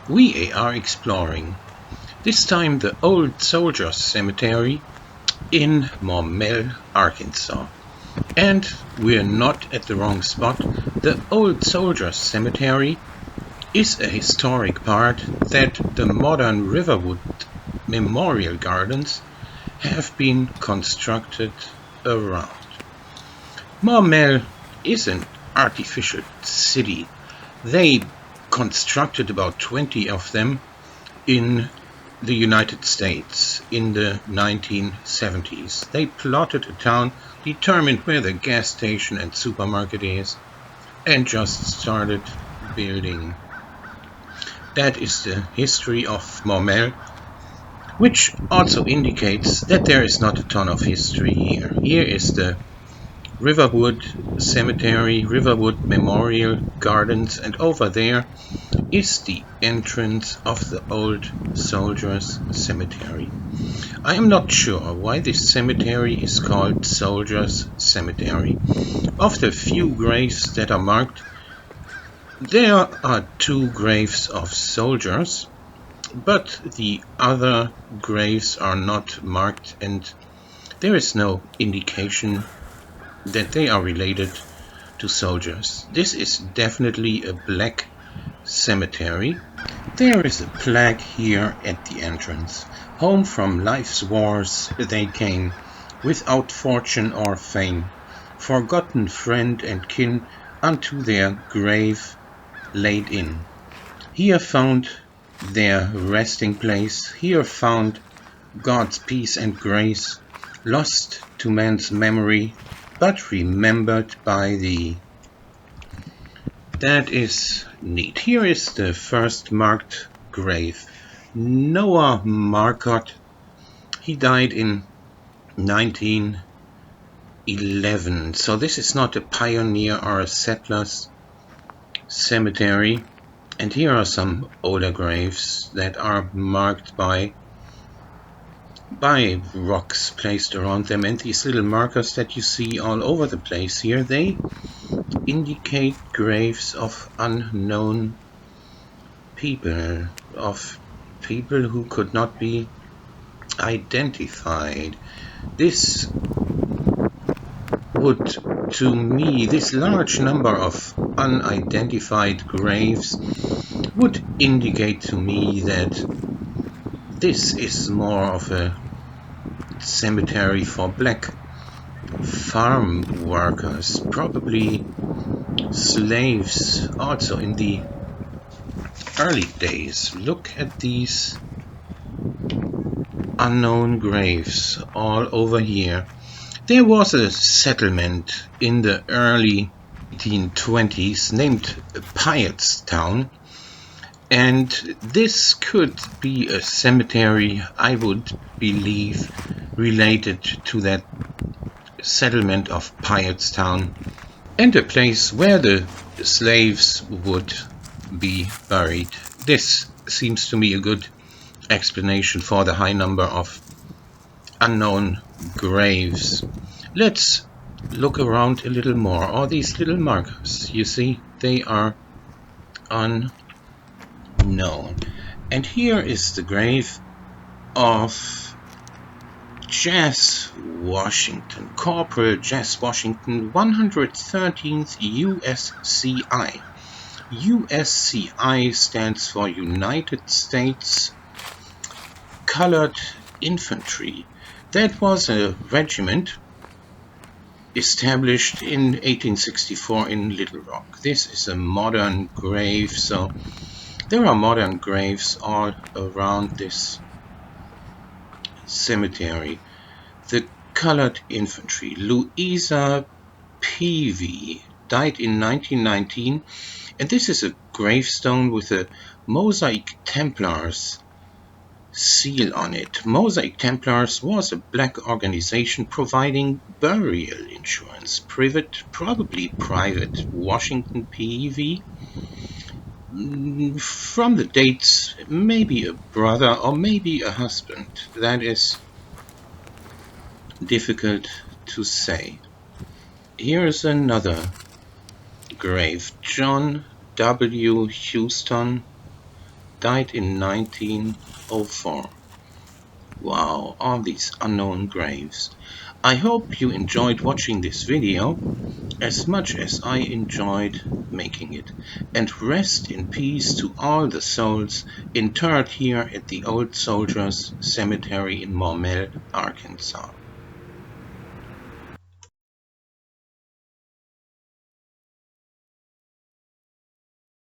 We are exploring, this time the Old Soldiers Cemetery in Maumelle, Arkansas. And we're not at the wrong spot. The Old Soldiers Cemetery is a historic part that the modern Riverwood Memorial Gardens have been constructed around. Maumelle is an artificial city. They constructed about 20 of them in the United States in the 1970s. They plotted a town, determined where the gas station and supermarket is, and just started building. That is the history of Maumelle, which also indicates that there is not a ton of history here. Here is the Riverwood Cemetery, Riverwood Memorial Gardens, and over there is the entrance of the Old Soldiers Cemetery. I am not sure why this cemetery is called Soldiers Cemetery. Of the few graves that are marked, there are 2 graves of soldiers, but the other graves are not marked, and there is no indication that they are related to soldiers. This is definitely a black cemetery. There is a plaque here at the entrance. Home from life's wars they came, without fortune or fame, forgotten friend and kin unto their grave laid in. Here found their resting place, here found God's peace and grace, lost to man's memory, but remembered by thee. That is neat. Here is the first marked grave. Noah Marcotte. He died in 1911. So this is not a pioneer or a settler's cemetery. And here are some older graves that are marked by rocks placed around them, and these little markers that you see all over the place here, they indicate graves of unknown people, of people who could not be identified. This would, to me, this large number of unidentified graves would indicate to me that this is more of a cemetery for black farm workers, probably slaves also in the early days. Look at these unknown graves all over here. There was a settlement in the early 1820s named Pyeattstown, and this could be a cemetery, I would believe, related to that settlement of Pyeattstown, and a place where the slaves would be buried. This seems to me a good explanation for the high number of unknown graves. Let's look around a little more. All these little markers, you see, they are unknown. And here is the grave of Jazz Washington, Corporal Jazz Washington, 113th USCI. USCI stands for United States Colored Infantry. That was a regiment established in 1864 in Little Rock. This is a modern grave, so there are modern graves all around this cemetery. The Colored Infantry, Louisa Peavy, died in 1919, and this is a gravestone with a Mosaic Templars seal on it. Mosaic Templars was a black organization providing burial insurance. Probably private. Washington Peavy, from the dates, maybe a brother or maybe a husband. That is difficult to say. Here's another grave. John W. Houston, died in 1904. Wow, all these unknown graves. I hope you enjoyed watching this video as much as I enjoyed making it, and rest in peace to all the souls interred here at the Old Soldiers Cemetery in Maumelle, Arkansas.